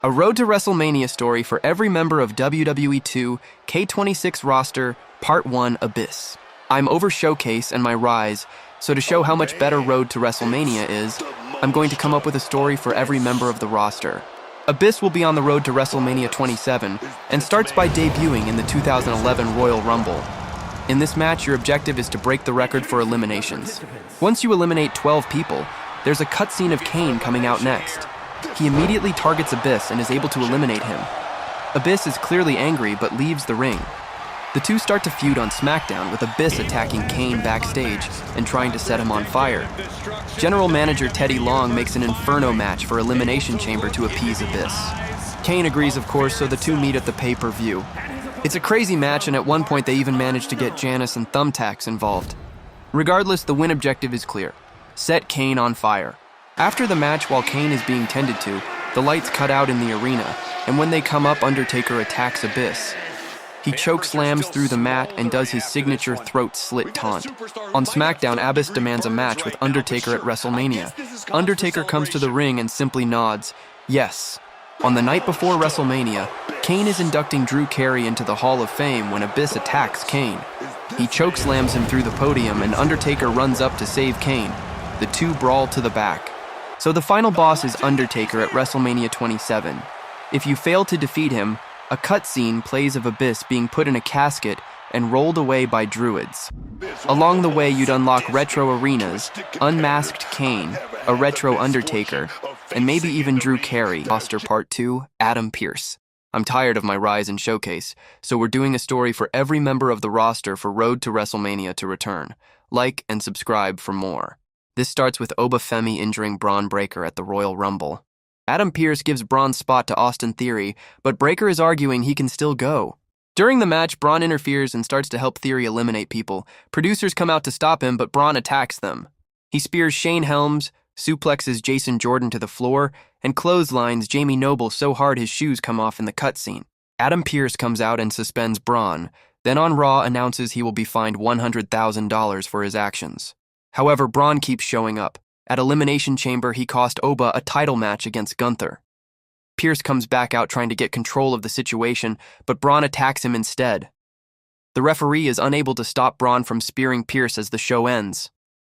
A Road to WrestleMania story for every member of WWE 2 K26 roster, Part 1 Abyss. I'm over Showcase and my Rise, so to show how much better Road to WrestleMania is, I'm going to come up with a story for every member of the roster. Abyss will be on the road to WrestleMania 27 and starts by debuting in the 2011 Royal Rumble. In this match, your objective is to break the record for eliminations. Once you eliminate 12 people, there's a cutscene of Kane coming out next. He immediately targets Abyss and is able to eliminate him. Abyss is clearly angry but leaves the ring. The two start to feud on SmackDown with Abyss attacking Kane backstage and trying to set him on fire. General Manager Teddy Long makes an Inferno match for Elimination Chamber to appease Abyss. Kane agrees, of course, so the two meet at the pay-per-view. It's a crazy match, and at one point they even manage to get Janice and Thumbtacks involved. Regardless, the win objective is clear. Set Kane on fire. After the match, while Kane is being tended to, the lights cut out in the arena, and when they come up, Undertaker attacks Abyss. He chokeslams through the mat and does his signature throat slit taunt. On SmackDown, Abyss demands a match with Undertaker at WrestleMania. Undertaker comes to the ring and simply nods, yes. On the night before WrestleMania, Kane is inducting Drew Carey into the Hall of Fame when Abyss attacks Kane. He chokeslams him through the podium and Undertaker runs up to save Kane. The two brawl to the back. So the final boss is Undertaker at WrestleMania 27. If you fail to defeat him, a cutscene plays of Abyss being put in a casket and rolled away by druids. Along the way, you'd unlock retro arenas, unmasked Kane, a retro Undertaker, and maybe even Drew Carey. Roster Part 2, Adam Pearce. I'm tired of my Rise and Showcase, so we're doing a story for every member of the roster for Road to WrestleMania to return. Like and subscribe for more. This starts with Alba Fire injuring Braun Breaker at the Royal Rumble. Adam Pearce gives Braun's spot to Austin Theory, but Breaker is arguing he can still go. During the match, Braun interferes and starts to help Theory eliminate people. Producers come out to stop him, but Braun attacks them. He spears Shane Helms, suplexes Jason Jordan to the floor, and clotheslines Jamie Noble so hard his shoes come off in the cutscene. Adam Pearce comes out and suspends Braun, then on Raw announces he will be fined $100,000 for his actions. However, Braun keeps showing up. At Elimination Chamber, he cost Oba a title match against Gunther. Pearce comes back out trying to get control of the situation, but Braun attacks him instead. The referee is unable to stop Braun from spearing Pearce as the show ends.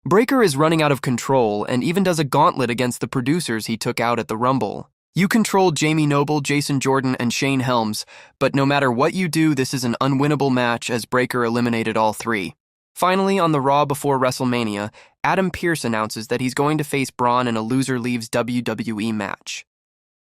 Breaker is running out of control and even does a gauntlet against the producers he took out at the Rumble. You controlled Jamie Noble, Jason Jordan, and Shane Helms, but no matter what you do, this is an unwinnable match as Breaker eliminated all three. Finally, on the Raw before WrestleMania, Adam Pearce announces that he's going to face Braun in a loser leaves WWE match.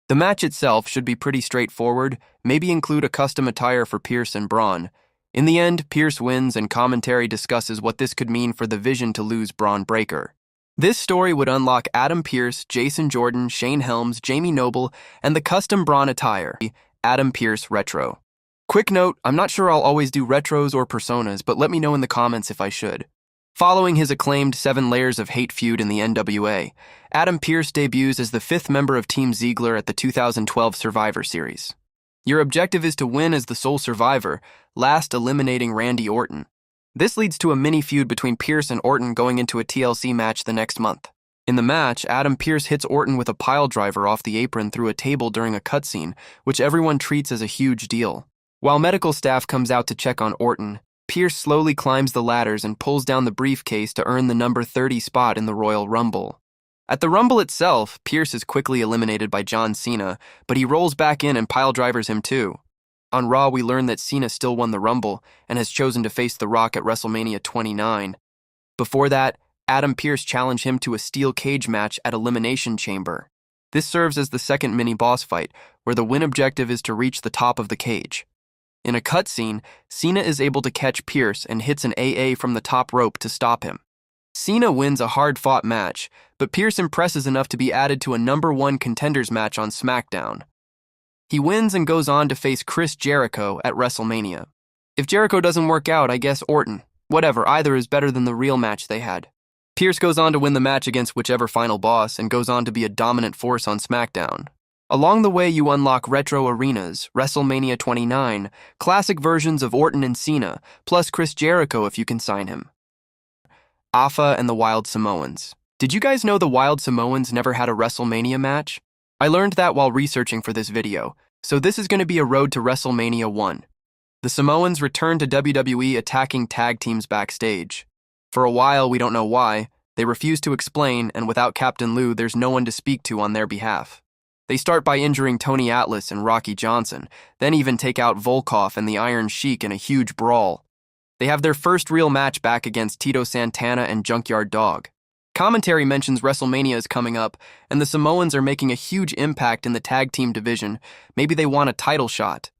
The match itself should be pretty straightforward, maybe include a custom attire for Pearce and Braun. In the end, Pearce wins and commentary discusses what this could mean for the vision to lose Braun Breaker. This story would unlock Adam Pearce, Jason Jordan, Shane Helms, Jamie Noble, and the custom Braun attire, Adam Pearce Retro. Quick note, I'm not sure I'll always do retros or personas, but let me know in the comments if I should. Following his acclaimed 7 Layers of Hate feud in the NWA, Adam Pearce debuts as the 5th member of Team Ziggler at the 2012 Survivor Series. Your objective is to win as the sole survivor, last eliminating Randy Orton. This leads to a mini feud between Pearce and Orton going into a TLC match the next month. In the match, Adam Pearce hits Orton with a piledriver off the apron through a table during a cutscene, which everyone treats as a huge deal. While medical staff comes out to check on Orton, Pearce slowly climbs the ladders and pulls down the briefcase to earn the number 30 spot in the Royal Rumble. At the Rumble itself, Pearce is quickly eliminated by John Cena, but he rolls back in and piledrivers him too. On Raw, we learn that Cena still won the Rumble and has chosen to face The Rock at WrestleMania 29. Before that, Adam Pearce challenged him to a steel cage match at Elimination Chamber. This serves as the second mini-boss fight, where the win objective is to reach the top of the cage. In a cutscene, Cena is able to catch Pearce and hits an AA from the top rope to stop him. Cena wins a hard-fought match, but Pearce impresses enough to be added to a number 1 contenders match on SmackDown. He wins and goes on to face Chris Jericho at WrestleMania. If Jericho doesn't work out, I guess Orton. Whatever, either is better than the real match they had. Pearce goes on to win the match against whichever final boss and goes on to be a dominant force on SmackDown. Along the way, you unlock retro arenas, WrestleMania 29, classic versions of Orton and Cena, plus Chris Jericho if you can sign him. Alpha and the Wild Samoans. Did you guys know the Wild Samoans never had a WrestleMania match? I learned that while researching for this video, so this is going to be a road to WrestleMania 1. The Samoans return to WWE attacking tag teams backstage. For a while, we don't know why. They refuse to explain, and without Captain Lou, there's no one to speak to on their behalf. They start by injuring Tony Atlas and Rocky Johnson, then even take out Volkov and the Iron Sheik in a huge brawl. They have their first real match back against Tito Santana and Junkyard Dog. Commentary mentions WrestleMania is coming up, and the Samoans are making a huge impact in the tag team division. Maybe they want a title shot.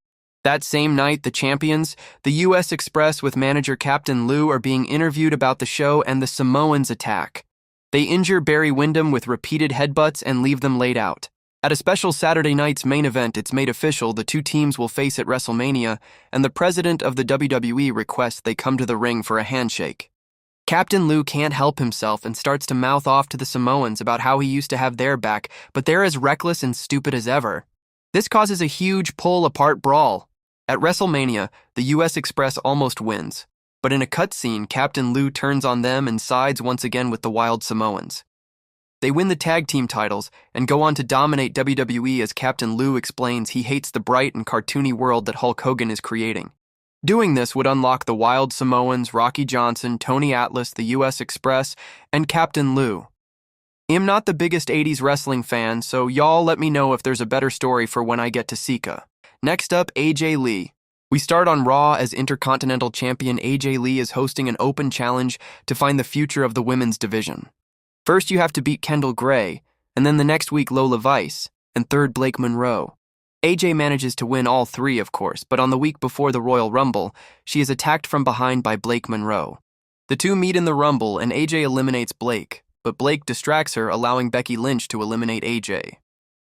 That same night, the champions, the US Express with manager Captain Lou, are being interviewed about the show, and the Samoans attack. They injure Barry Windham with repeated headbutts and leave them laid out. At a special Saturday night's main event, it's made official the two teams will face at WrestleMania, and the president of the WWE requests they come to the ring for a handshake. Captain Lou can't help himself and starts to mouth off to the Samoans about how he used to have their back, but they're as reckless and stupid as ever. This causes a huge pull-apart brawl. At WrestleMania, the US Express almost wins, but in a cutscene, Captain Lou turns on them and sides once again with the Wild Samoans. They win the tag team titles and go on to dominate WWE as Captain Lou explains he hates the bright and cartoony world that Hulk Hogan is creating. Doing this would unlock the Wild Samoans, Rocky Johnson, Tony Atlas, the US Express, and Captain Lou. I'm not the biggest 80s wrestling fan, so y'all let me know if there's a better story for when I get to Sika. Next up, AJ Lee. We start on Raw as Intercontinental Champion AJ Lee is hosting an open challenge to find the future of the women's division. First, you have to beat Kendall Gray, and then the next week Lola Vice, and third Blake Monroe. AJ manages to win all three, of course, but on the week before the Royal Rumble, she is attacked from behind by Blake Monroe. The two meet in the Rumble, and AJ eliminates Blake, but Blake distracts her, allowing Becky Lynch to eliminate AJ.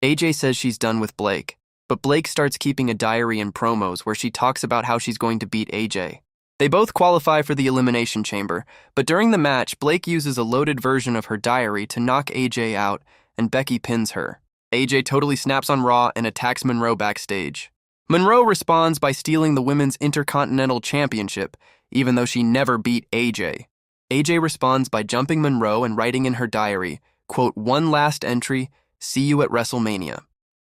AJ says she's done with Blake, but Blake starts keeping a diary and promos where she talks about how she's going to beat AJ. They both qualify for the Elimination Chamber, but during the match, Blake uses a loaded version of her diary to knock AJ out, and Becky pins her. AJ totally snaps on Raw and attacks Monroe backstage. Monroe responds by stealing the Women's Intercontinental Championship, even though she never beat AJ. AJ responds by jumping Monroe and writing in her diary, quote, "One last entry, see you at WrestleMania."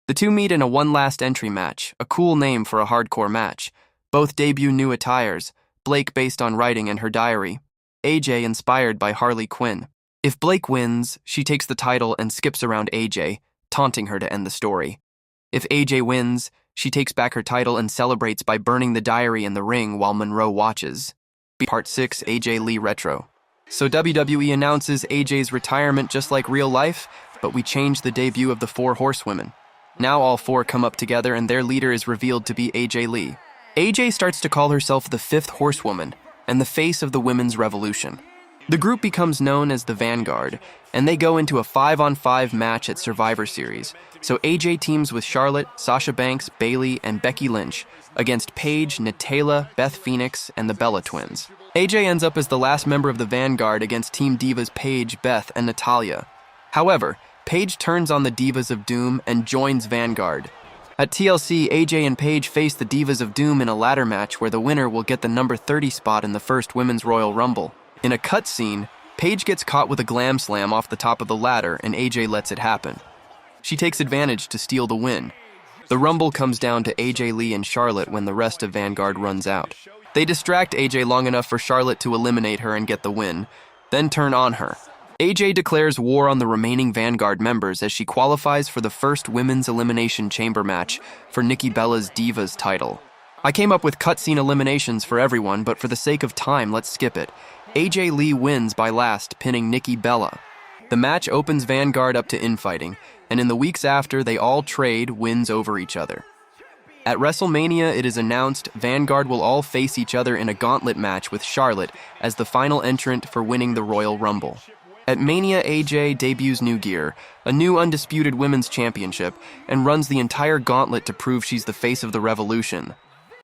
The two meet in a one last entry match, a cool name for a hardcore match. Both debut new attires, Blake based on writing in her diary, AJ inspired by Harley Quinn. If Blake wins, she takes the title and skips around AJ, taunting her to end the story. If AJ wins, she takes back her title and celebrates by burning the diary in the ring while Monroe watches. Part 6, AJ Lee Retro. So WWE announces AJ's retirement just like real life, but we change the debut of the four horsewomen. Now all four come up together and their leader is revealed to be AJ Lee. AJ starts to call herself the fifth horsewoman and the face of the women's revolution. The group becomes known as the Vanguard, and they go into a 5-on-5 match at Survivor Series. So AJ teams with Charlotte, Sasha Banks, Bayley, and Becky Lynch against Paige, Natalia, Beth Phoenix, and the Bella Twins. AJ ends up as the last member of the Vanguard against Team Divas Paige, Beth, and Natalia. However, Paige turns on the Divas of Doom and joins Vanguard. At TLC, AJ and Paige face the Divas of Doom in a ladder match where the winner will get the number 30 spot in the first Women's Royal Rumble. In a cutscene, Paige gets caught with a glam slam off the top of the ladder and AJ lets it happen. She takes advantage to steal the win. The Rumble comes down to AJ Lee and Charlotte when the rest of Vanguard runs out. They distract AJ long enough for Charlotte to eliminate her and get the win, then turn on her. AJ declares war on the remaining Vanguard members as she qualifies for the first Women's Elimination Chamber match for Nikki Bella's Divas title. I came up with cutscene eliminations for everyone, but for the sake of time, let's skip it. AJ Lee wins by last, pinning Nikki Bella. The match opens Vanguard up to infighting, and in the weeks after, they all trade wins over each other. At WrestleMania, it is announced Vanguard will all face each other in a gauntlet match with Charlotte as the final entrant for winning the Royal Rumble. At Mania, AJ debuts new gear, a new undisputed women's championship, and runs the entire gauntlet to prove she's the face of the revolution.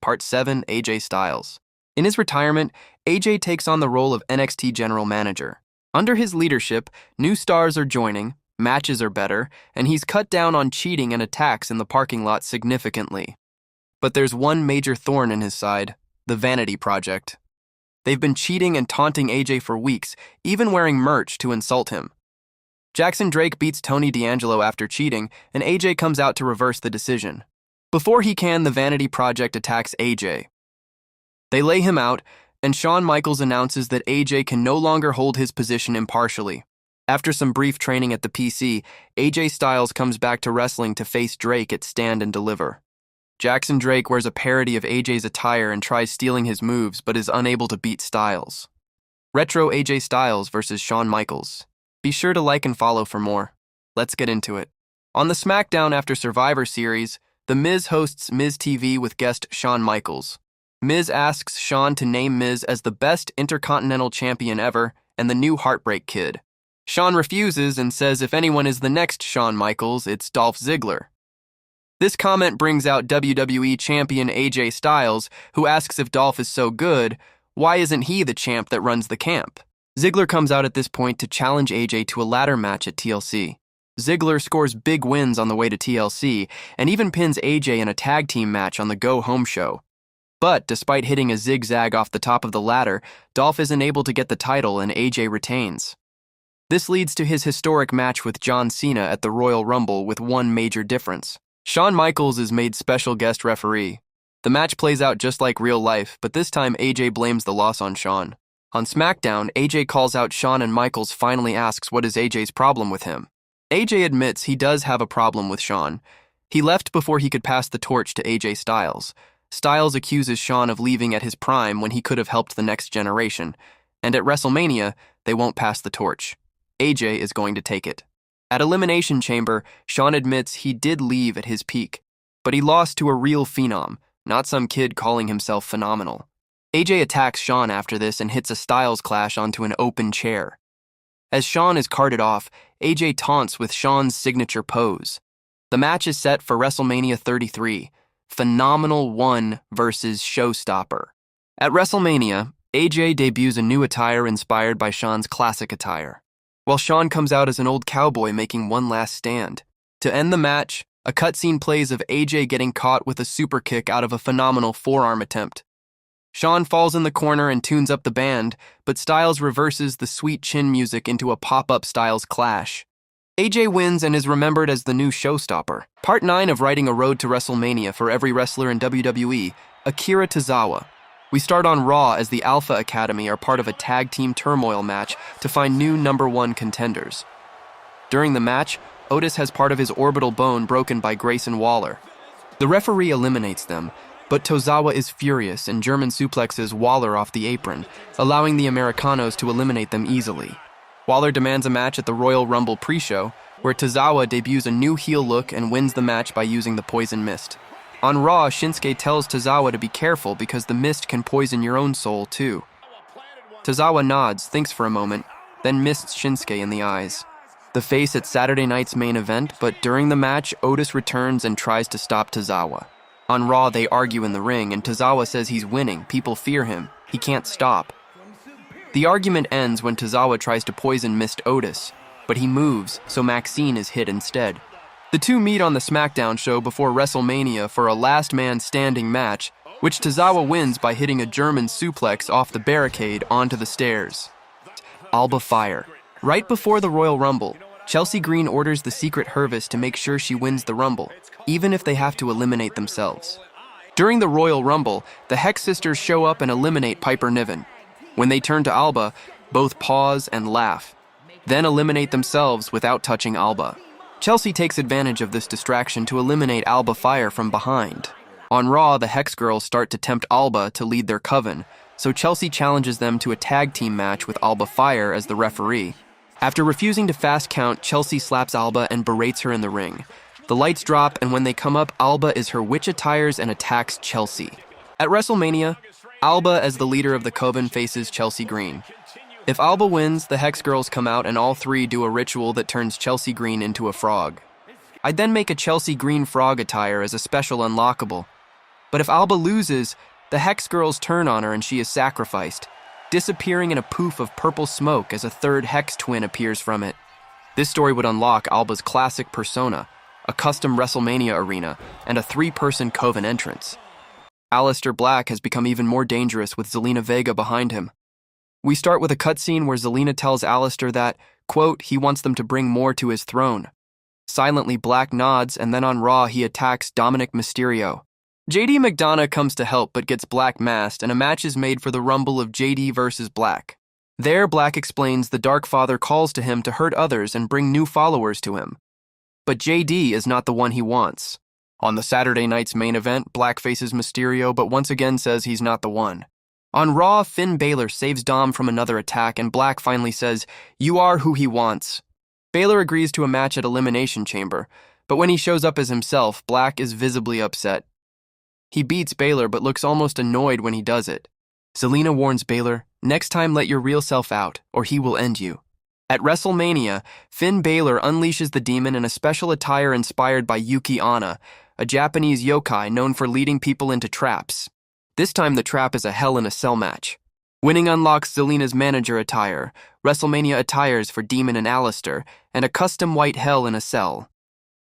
Part 7, AJ Styles. In his retirement, AJ takes on the role of NXT General Manager. Under his leadership, new stars are joining, matches are better, and he's cut down on cheating and attacks in the parking lot significantly. But there's one major thorn in his side, the Vanity Project. They've been cheating and taunting AJ for weeks, even wearing merch to insult him. Jackson Drake beats Tony D'Angelo after cheating, and AJ comes out to reverse the decision. Before he can, the Vanity Project attacks AJ. They lay him out, and Shawn Michaels announces that AJ can no longer hold his position impartially. After some brief training at the PC, AJ Styles comes back to wrestling to face Drake at Stand and Deliver. Jackson Drake wears a parody of AJ's attire and tries stealing his moves, but is unable to beat Styles. Retro AJ Styles versus Shawn Michaels. Be sure to like and follow for more. Let's get into it. On the SmackDown after Survivor Series, The Miz hosts Miz TV with guest Shawn Michaels. Miz asks Shawn to name Miz as the best Intercontinental Champion ever and the new Heartbreak Kid. Shawn refuses and says if anyone is the next Shawn Michaels, it's Dolph Ziggler. This comment brings out WWE Champion AJ Styles, who asks if Dolph is so good, why isn't he the champ that runs the camp? Ziggler comes out at this point to challenge AJ to a ladder match at TLC. Ziggler scores big wins on the way to TLC and even pins AJ in a tag team match on the Go Home show. But despite hitting a zigzag off the top of the ladder, Dolph isn't able to get the title and AJ retains. This leads to his historic match with John Cena at the Royal Rumble with one major difference. Shawn Michaels is made special guest referee. The match plays out just like real life, but this time AJ blames the loss on Shawn. On SmackDown, AJ calls out Shawn and Michaels finally asks what is AJ's problem with him. AJ admits he does have a problem with Shawn. He left before he could pass the torch to AJ Styles. Styles accuses Shawn of leaving at his prime when he could have helped the next generation. And at WrestleMania, they won't pass the torch. AJ is going to take it. At Elimination Chamber, Shawn admits he did leave at his peak, but he lost to a real phenom, not some kid calling himself phenomenal. AJ attacks Shawn after this and hits a Styles Clash onto an open chair. As Shawn is carted off, AJ taunts with Shawn's signature pose. The match is set for WrestleMania 33, Phenomenal 1 versus Showstopper. At WrestleMania, AJ debuts a new attire inspired by Shawn's classic attire, while Shawn comes out as an old cowboy making one last stand. To end the match, a cutscene plays of AJ getting caught with a super kick out of a phenomenal forearm attempt. Shawn falls in the corner and tunes up the band, but Styles reverses the sweet chin music into a pop-up Styles Clash. AJ wins and is remembered as the new showstopper. Part 9 of writing a road to WrestleMania for every wrestler in WWE, Akira Tozawa. We start on Raw as the Alpha Academy are part of a tag team turmoil match to find new #1 contenders. During the match, Otis has part of his orbital bone broken by Grayson Waller. The referee eliminates them, but Tozawa is furious and German suplexes Waller off the apron, allowing the Americanos to eliminate them easily. Waller demands a match at the Royal Rumble pre-show, where Tozawa debuts a new heel look and wins the match by using the Poison Mist. On Raw, Shinsuke tells Tozawa to be careful because the mist can poison your own soul too. Tozawa nods, thinks for a moment, then mists Shinsuke in the eyes. The face at Saturday night's main event, but during the match, Otis returns and tries to stop Tozawa. On Raw, they argue in the ring, and Tozawa says he's winning. People fear him. He can't stop. The argument ends when Tozawa tries to poison Mist Otis, but he moves, so Maxine is hit instead. The two meet on the SmackDown show before WrestleMania for a last man standing match, which Tozawa wins by hitting a German suplex off the barricade onto the stairs. Alba Fire. Right before the Royal Rumble, Chelsea Green orders the Secret Hervis to make sure she wins the Rumble, even if they have to eliminate themselves. During the Royal Rumble, the Hex Sisters show up and eliminate Piper Niven. When they turn to Alba, both pause and laugh, then eliminate themselves without touching Alba. Chelsea takes advantage of this distraction to eliminate Alba Fire from behind. On Raw, the Hex Girls start to tempt Alba to lead their coven, so Chelsea challenges them to a tag team match with Alba Fire as the referee. After refusing to fast count, Chelsea slaps Alba and berates her in the ring. The lights drop, and when they come up, Alba is her witch attires and attacks Chelsea. At WrestleMania, Alba, as the leader of the coven, faces Chelsea Green. If Alba wins, the Hex Girls come out and all three do a ritual that turns Chelsea Green into a frog. I'd then make a Chelsea Green frog attire as a special unlockable. But if Alba loses, the Hex Girls turn on her and she is sacrificed, disappearing in a poof of purple smoke as a third Hex twin appears from it. This story would unlock Alba's classic persona, a custom WrestleMania arena, and a 3-person coven entrance. Aleister Black has become even more dangerous with Zelina Vega behind him. We start with a cutscene where Zelina tells Aleister that, Quote, he wants them to bring more to his throne. Silently, Black nods, and then on Raw, he attacks Dominic Mysterio. JD McDonough comes to help but gets Black masked, and a match is made for the Rumble of JD versus Black. There, Black explains the Dark Father calls to him to hurt others and bring new followers to him. But JD is not the one he wants. On the Saturday night's main event, Black faces Mysterio, but once again says he's not the one. On Raw, Finn Balor saves Dom from another attack, and Black finally says, "You are who he wants." Balor agrees to a match at Elimination Chamber, but when he shows up as himself, Black is visibly upset. He beats Balor but looks almost annoyed when he does it. Zelina warns Balor, "Next time let your real self out, or he will end you." At WrestleMania, Finn Balor unleashes the demon in a special attire inspired by Yuki Onna, a Japanese yokai known for leading people into traps. This time the trap is a Hell in a Cell match. Winning unlocks Zelina's manager attire, WrestleMania attires for Demon and Aleister, and a custom white Hell in a Cell.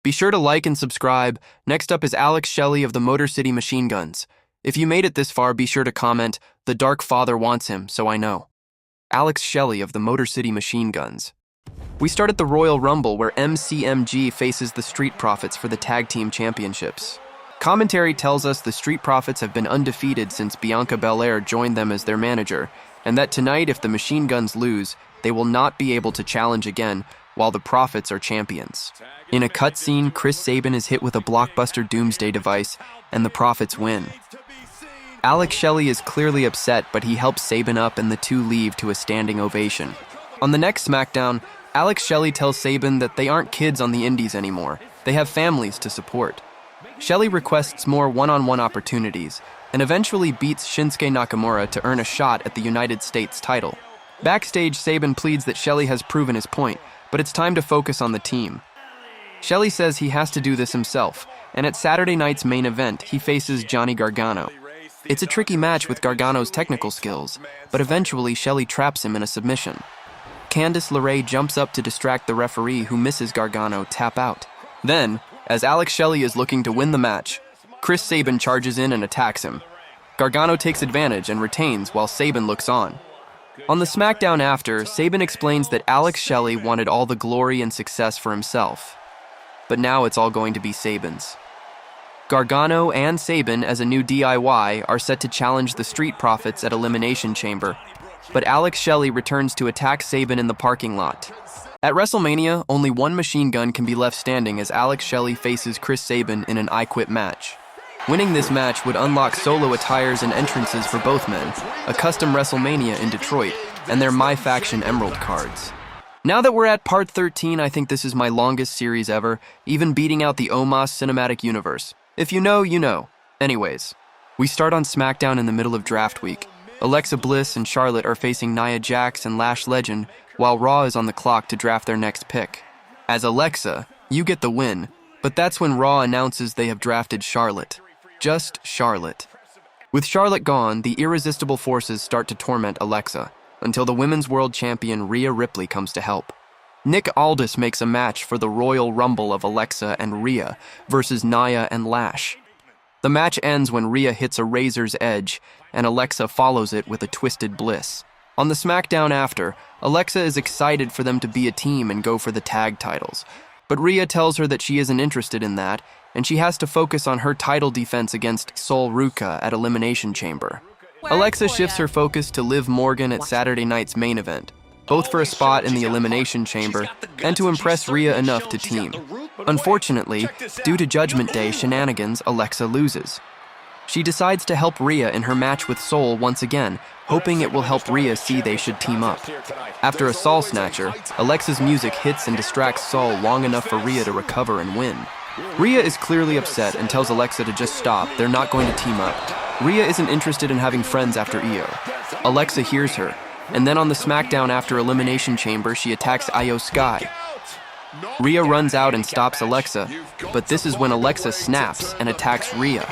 Be sure to like and subscribe. Next up is Alex Shelley of the Motor City Machine Guns. If you made it this far, be sure to comment, "The Dark Father wants him, so I know." Alex Shelley of the Motor City Machine Guns. We start at the Royal Rumble, where MCMG faces the Street Profits for the Tag Team Championships. Commentary tells us the Street Profits have been undefeated since Bianca Belair joined them as their manager, and that tonight, if the Machine Guns lose, they will not be able to challenge again while the Profits are champions. In a cutscene, Chris Sabin is hit with a blockbuster Doomsday device, and the Profits win. Alex Shelley is clearly upset, but he helps Sabin up and the two leave to a standing ovation. On the next SmackDown, Alex Shelley tells Sabin that they aren't kids on the indies anymore. They have families to support. Shelley requests more one-on-one opportunities and eventually beats Shinsuke Nakamura to earn a shot at the United States title. Backstage, Sabin pleads that Shelley has proven his point, but it's time to focus on the team. Shelley says he has to do this himself, and at Saturday night's main event, he faces Johnny Gargano. It's a tricky match with Gargano's technical skills, but eventually Shelley traps him in a submission. Candice LeRae jumps up to distract the referee, who misses Gargano tap out. Then, as Alex Shelley is looking to win the match, Chris Sabin charges in and attacks him. Gargano takes advantage and retains while Sabin looks on. On the SmackDown after, Sabin explains that Alex Shelley wanted all the glory and success for himself. But now it's all going to be Sabin's. Gargano and Sabin, as a new DIY, are set to challenge the Street Profits at Elimination Chamber, but Alex Shelley returns to attack Sabin in the parking lot. At WrestleMania, only one machine gun can be left standing as Alex Shelley faces Chris Sabin in an I Quit match. Winning this match would unlock solo attires and entrances for both men, a custom WrestleMania in Detroit, and their My Faction Emerald cards. Now that we're at part 13, I think this is my longest series ever, even beating out the Omos Cinematic Universe. If you know, you know. Anyways, we start on SmackDown in the middle of draft week. Alexa Bliss and Charlotte are facing Nia Jax and Lash Legend, while Raw is on the clock to draft their next pick. As Alexa, you get the win, but that's when Raw announces they have drafted Charlotte. Just Charlotte. With Charlotte gone, the irresistible forces start to torment Alexa, until the Women's World Champion Ria Ripley comes to help. Nick Aldis makes a match for the Royal Rumble of Alexa and Rhea versus Nia and Lash. The match ends when Rhea hits a razor's edge, and Alexa follows it with a twisted Bliss. On the SmackDown after, Alexa is excited for them to be a team and go for the tag titles. But Rhea tells her that she isn't interested in that, and she has to focus on her title defense against Sol Ruca at Elimination Chamber. Alexa shifts her focus to Liv Morgan at Saturday night's main event, both for a spot in the Elimination Chamber and to impress Rhea enough to team. Unfortunately, due to Judgment Day shenanigans, Alexa loses. She decides to help Rhea in her match with Sol once again, hoping it will help Rhea see they should team up. After a Sol Snatcher, Alexa's music hits and distracts Sol long enough for Rhea to recover and win. Rhea is clearly upset and tells Alexa to just stop, they're not going to team up. Rhea isn't interested in having friends after Io. Alexa hears her, and then on the SmackDown after Elimination Chamber, she attacks Io Sky. Rhea runs out and stops Alexa, but this is when Alexa snaps and attacks Rhea.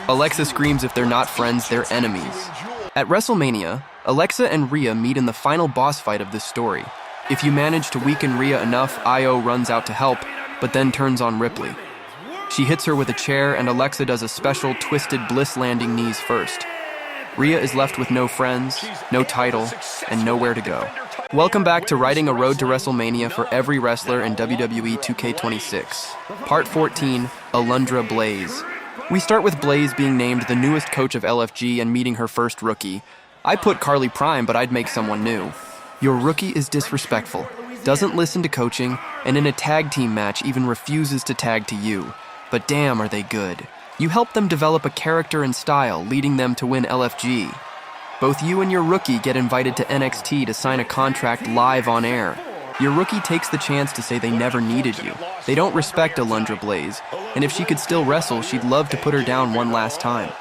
Alexa screams if they're not friends, they're enemies. At WrestleMania, Alexa and Rhea meet in the final boss fight of this story. If you manage to weaken Rhea enough, Io runs out to help, but then turns on Ripley. She hits her with a chair, and Alexa does a special twisted Bliss landing knees first. Rhea is left with no friends, no title, and nowhere to go. Welcome back to Writing a Road to WrestleMania for every wrestler in WWE 2K26. Part 14, Alundra Blayze. We start with Blayze being named the newest coach of LFG and meeting her first rookie. I put Carly Prime, but I'd make someone new. Your rookie is disrespectful, doesn't listen to coaching, and in a tag team match even refuses to tag to you. But damn, are they good. You help them develop a character and style, leading them to win LFG. Both you and your rookie get invited to NXT to sign a contract live on air. Your rookie takes the chance to say they never needed you. They don't respect Alundra Blayze, and if she could still wrestle, she'd love to put her down one last time.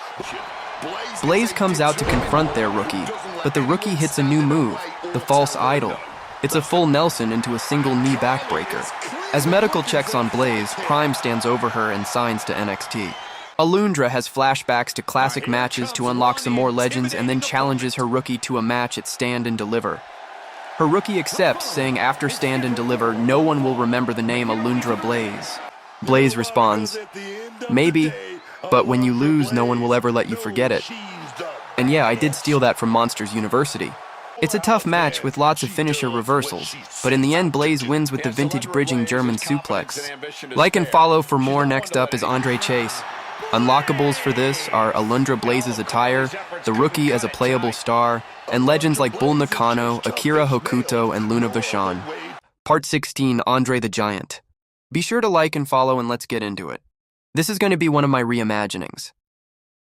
Blayze comes out to confront their rookie, but the rookie hits a new move, the false idol. It's a full Nelson into a single knee backbreaker. As medical checks on Blayze, Prime stands over her and signs to NXT. Alundra has flashbacks to classic matches to unlock some more legends and then challenges her rookie to a match at Stand and Deliver. Her rookie accepts, saying after Stand and Deliver, no one will remember the name Alundra Blayze. Blayze responds, "Maybe, but when you lose, no one will ever let you forget it." And yeah, I did steal that from Monsters University. It's a tough match with lots of finisher reversals, but in the end, Blayze wins with the vintage bridging German suplex. Like and follow for more. Next up is Andre Chase. Unlockables for this are Alundra Blayze's attire, the rookie as a playable star, and legends like Bull Nakano, Akira Hokuto, and Luna Vachon. Part 16, Andre the Giant. Be sure to like and follow, and let's get into it. This is going to be one of my reimaginings.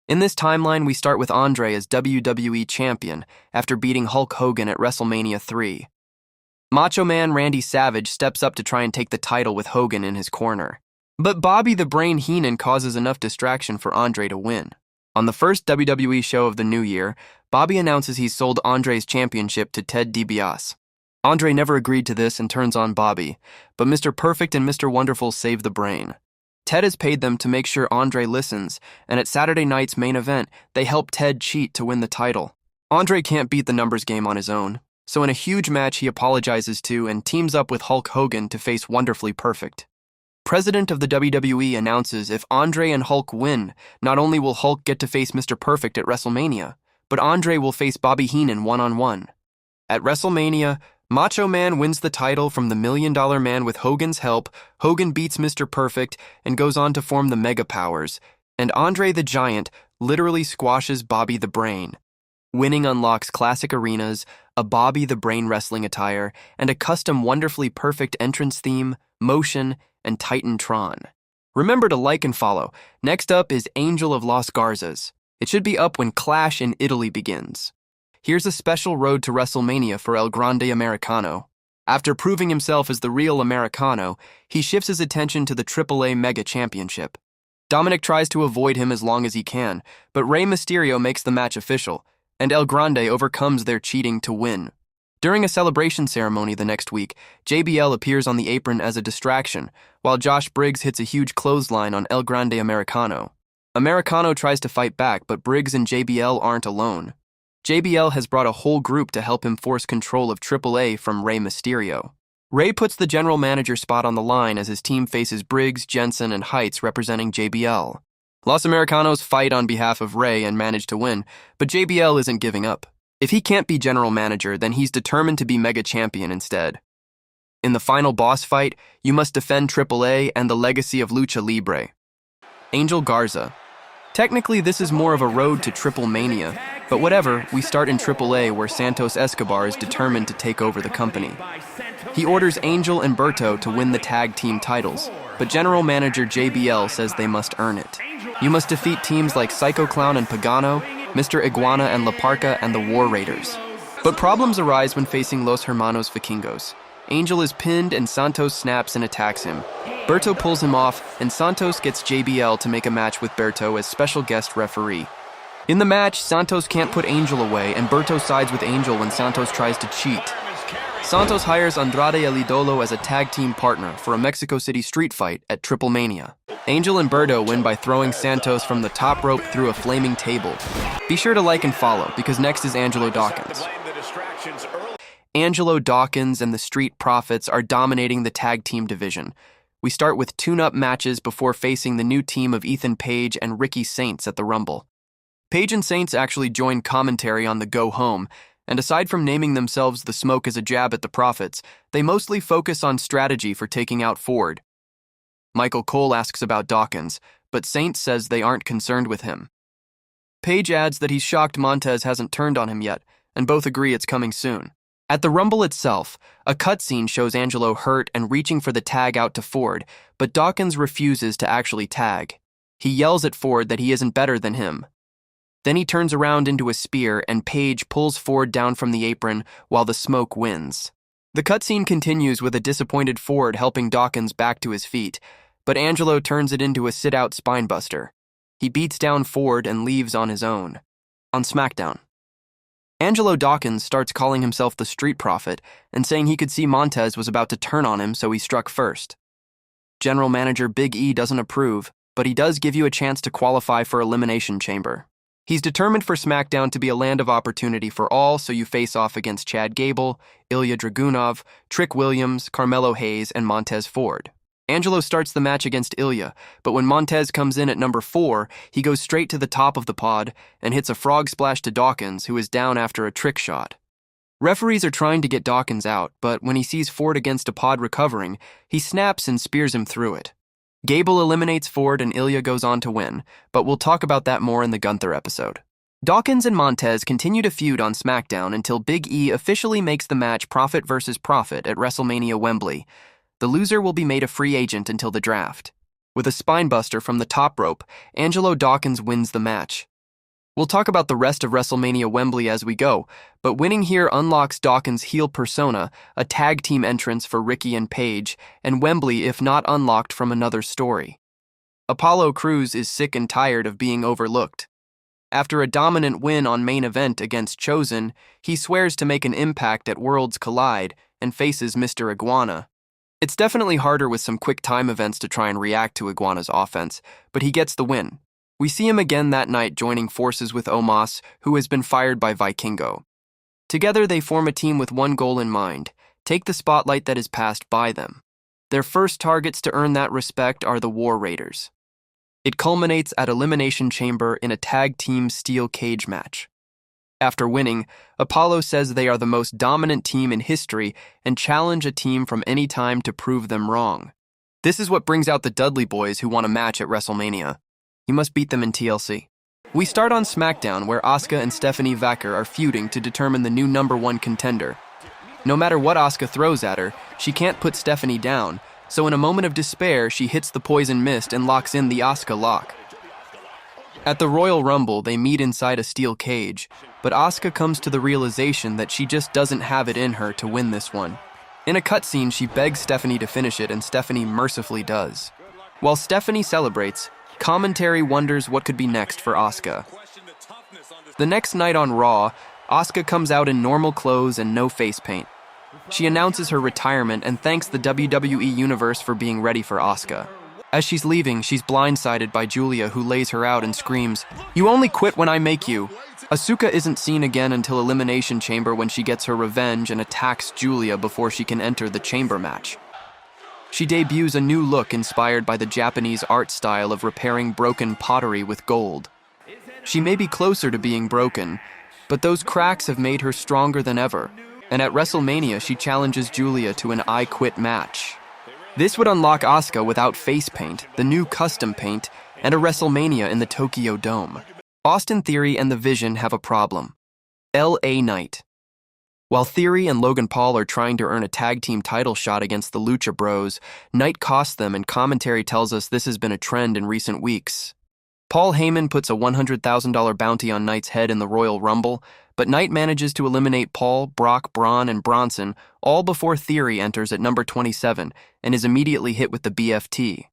In this timeline, we start with Andre as WWE Champion after beating Hulk Hogan at WrestleMania 3. Macho Man Randy Savage steps up to try and take the title with Hogan in his corner. But Bobby the Brain Heenan causes enough distraction for Andre to win. On the first WWE show of the new year, Bobby announces he's sold Andre's championship to Ted DiBiase. Andre never agreed to this and turns on Bobby, but Mr. Perfect and Mr. Wonderful save the brain. Ted has paid them to make sure Andre listens, and at Saturday night's main event, they help Ted cheat to win the title. Andre can't beat the numbers game on his own, so in a huge match he apologizes to and teams up with Hulk Hogan to face Wonderfully Perfect. President of the WWE announces if Andre and Hulk win, not only will Hulk get to face Mr. Perfect at WrestleMania, but Andre will face Bobby Heenan one-on-one. At WrestleMania, Macho Man wins the title from the $1 Million Man with Hogan's help, Hogan beats Mr. Perfect and goes on to form the Mega Powers, and Andre the Giant literally squashes Bobby the Brain. Winning unlocks classic arenas, a Bobby the Brain wrestling attire, and a custom Wonderfully Perfect entrance theme, motion, and Titantron. Remember to like and follow. Next up is Angel of Los Garzas. It should be up when Clash in Italy begins. Here's a special road to WrestleMania for El Grande Americano. After proving himself as the real Americano, he shifts his attention to the AAA Mega Championship. Dominic tries to avoid him as long as he can, but Rey Mysterio makes the match official, and El Grande overcomes their cheating to win. During a celebration ceremony the next week, JBL appears on the apron as a distraction, while Josh Briggs hits a huge clothesline on El Grande Americano. Americano tries to fight back, but Briggs and JBL aren't alone. JBL has brought a whole group to help him force control of AAA from Rey Mysterio. Rey puts the general manager spot on the line as his team faces Briggs, Jensen, and Heights representing JBL. Los Americanos fight on behalf of Rey and manage to win, but JBL isn't giving up. If he can't be general manager, then he's determined to be mega champion instead. In the final boss fight, you must defend AAA and the legacy of Lucha Libre. Angel Garza. Technically, this is more of a road to Triple Mania, but whatever, we start in AAA where Santos Escobar is determined to take over the company. He orders Angel and Berto to win the tag team titles, but general manager JBL says they must earn it. You must defeat teams like Psycho Clown and Pagano, Mr. Iguana and La Parca, and the War Raiders. But problems arise when facing Los Hermanos Vikingos. Angel is pinned and Santos snaps and attacks him. Berto pulls him off, and Santos gets JBL to make a match with Berto as special guest referee. In the match, Santos can't put Angel away, and Berto sides with Angel when Santos tries to cheat. Santos hires Andrade El Idolo as a tag team partner for a Mexico City street fight at Triple Mania. Angel and Berto win by throwing Santos from the top rope through a flaming table. Be sure to like and follow, because next is Angelo Dawkins. Angelo Dawkins and the Street Profits are dominating the tag team division. We start with tune-up matches before facing the new team of Ethan Page and Ricky Saints at the Rumble. Page and Saints actually join commentary on the Go Home, And aside from naming themselves the Smoke as a jab at the Profits, they mostly focus on strategy for taking out Ford. Michael Cole asks about Dawkins, but Saint says they aren't concerned with him. Page adds that he's shocked Montez hasn't turned on him yet, and both agree it's coming soon. At the Rumble itself, a cutscene shows Angelo hurt and reaching for the tag out to Ford, but Dawkins refuses to actually tag. He yells at Ford that he isn't better than him. Then he turns around into a spear and Page pulls Ford down from the apron while the Smoke wins. The cutscene continues with a disappointed Ford helping Dawkins back to his feet, but Angelo turns it into a sit-out spinebuster. He beats down Ford and leaves on his own. On SmackDown, Angelo Dawkins starts calling himself the Street Prophet and saying he could see Montez was about to turn on him, so he struck first. General Manager Big E doesn't approve, but he does give you a chance to qualify for Elimination Chamber. He's determined for SmackDown to be a land of opportunity for all, so you face off against Chad Gable, Ilya Dragunov, Trick Williams, Carmelo Hayes, and Montez Ford. Angelo starts the match against Ilya, but when Montez comes in at number 4, he goes straight to the top of the pod and hits a frog splash to Dawkins, who is down after a trick shot. Referees are trying to get Dawkins out, but when he sees Ford against a pod recovering, he snaps and spears him through it. Gable eliminates Ford and Ilya goes on to win, but we'll talk about that more in the Gunther episode. Dawkins and Montez continue to feud on SmackDown until Big E officially makes the match Profit vs. Profit at WrestleMania Wembley. The loser will be made a free agent until the draft. With a spinebuster from the top rope, Angelo Dawkins wins the match. We'll talk about the rest of WrestleMania Wembley as we go, but winning here unlocks Dawkins' heel persona, a tag team entrance for Ricky and Paige, and Wembley if not unlocked from another story. Apollo Crews is sick and tired of being overlooked. After a dominant win on main event against Chosen, he swears to make an impact at Worlds Collide and faces Mr. Iguana. It's definitely harder with some quick time events to try and react to Iguana's offense, but he gets the win. We see him again that night joining forces with Omos, who has been fired by Vikingo. Together they form a team with one goal in mind: take the spotlight that is passed by them. Their first targets to earn that respect are the War Raiders. It culminates at Elimination Chamber in a tag team steel cage match. After winning, Apollo says they are the most dominant team in history and challenge a team from any time to prove them wrong. This is what brings out the Dudley Boys who want a match at WrestleMania. You must beat them in TLC. We start on SmackDown, where Asuka and Stephanie Vaquer are feuding to determine the new #1 contender. No matter what Asuka throws at her, she can't put Stephanie down, so in a moment of despair, she hits the poison mist and locks in the Asuka lock. At the Royal Rumble, they meet inside a steel cage, but Asuka comes to the realization that she just doesn't have it in her to win this one. In a cutscene, she begs Stephanie to finish it, and Stephanie mercifully does. While Stephanie celebrates, commentary wonders what could be next for Asuka. The next night on Raw, Asuka comes out in normal clothes and no face paint. She announces her retirement and thanks the WWE Universe for being ready for Asuka. As she's leaving, she's blindsided by Julia, who lays her out and screams, "You only quit when I make you." Asuka isn't seen again until Elimination Chamber, when she gets her revenge and attacks Julia before she can enter the chamber match. She debuts a new look inspired by the Japanese art style of repairing broken pottery with gold. She may be closer to being broken, but those cracks have made her stronger than ever, and at WrestleMania she challenges Julia to an I Quit match. This would unlock Asuka without face paint, the new custom paint, and a WrestleMania in the Tokyo Dome. Austin Theory and The Vision have a problem. LA Knight. While Theory and Logan Paul are trying to earn a tag team title shot against the Lucha Bros, Knight costs them, and commentary tells us this has been a trend in recent weeks. Paul Heyman puts a $100,000 bounty on Knight's head in the Royal Rumble, but Knight manages to eliminate Paul, Brock, Braun, and Bronson all before Theory enters at number 27 and is immediately hit with the BFT.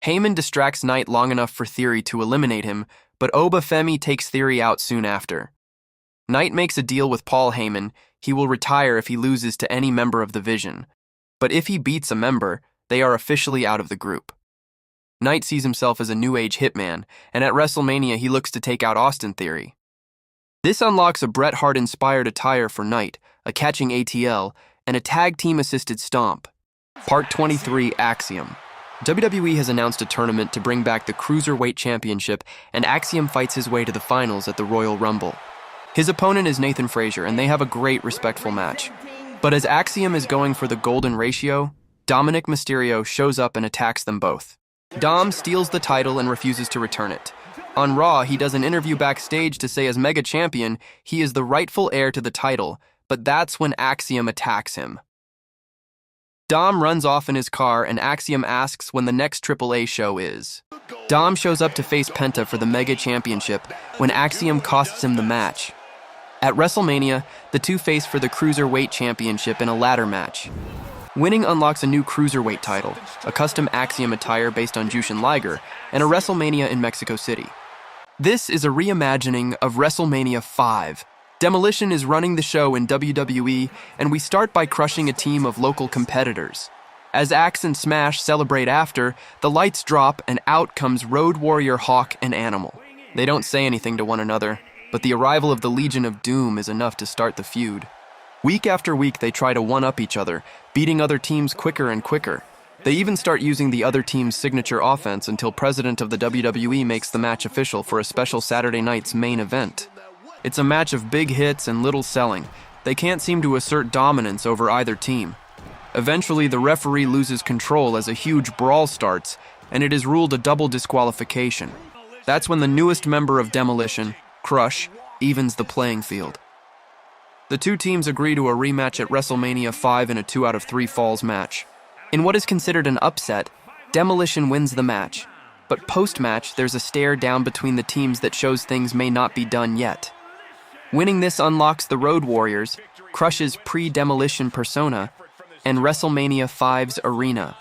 Heyman distracts Knight long enough for Theory to eliminate him, but Oba Femi takes Theory out soon after. Knight makes a deal with Paul Heyman. He will retire if he loses to any member of the Vision, but if he beats a member, they are officially out of the group. Knight sees himself as a new age hitman, and at WrestleMania he looks to take out Austin Theory. This unlocks a Bret Hart-inspired attire for Knight, a catching ATL, and a tag team-assisted stomp. Part 23, Axiom. WWE has announced a tournament to bring back the Cruiserweight Championship, and Axiom fights his way to the finals at the Royal Rumble. His opponent is Nathan Frazier, and they have a great, respectful match. But as Axiom is going for the golden ratio, Dominic Mysterio shows up and attacks them both. Dom steals the title and refuses to return it. On Raw, he does an interview backstage to say as Mega Champion, he is the rightful heir to the title, but that's when Axiom attacks him. Dom runs off in his car, and Axiom asks when the next AAA show is. Dom shows up to face Penta for the Mega Championship when Axiom costs him the match. At WrestleMania, the two face for the Cruiserweight Championship in a ladder match. Winning unlocks a new Cruiserweight title, a custom Axiom attire based on Jushin Liger, and a WrestleMania in Mexico City. This is a reimagining of WrestleMania 5. Demolition is running the show in WWE, and we start by crushing a team of local competitors. As Axe and Smash celebrate after, the lights drop and out comes Road Warrior Hawk and Animal. They don't say anything to one another, but the arrival of the Legion of Doom is enough to start the feud. Week after week, they try to one-up each other, beating other teams quicker and quicker. They even start using the other team's signature offense until President of the WWE makes the match official for a special Saturday night's main event. It's a match of big hits and little selling. They can't seem to assert dominance over either team. Eventually, the referee loses control as a huge brawl starts, and it is ruled a double disqualification. That's when the newest member of Demolition, Crush, evens the playing field. The two teams agree to a rematch at WrestleMania 5 in a 2 out of 3 falls match. In what is considered an upset, Demolition wins the match, but post-match there's a stare down between the teams that shows things may not be done yet. Winning this unlocks the Road Warriors, Crush's pre-Demolition persona, and WrestleMania 5's arena.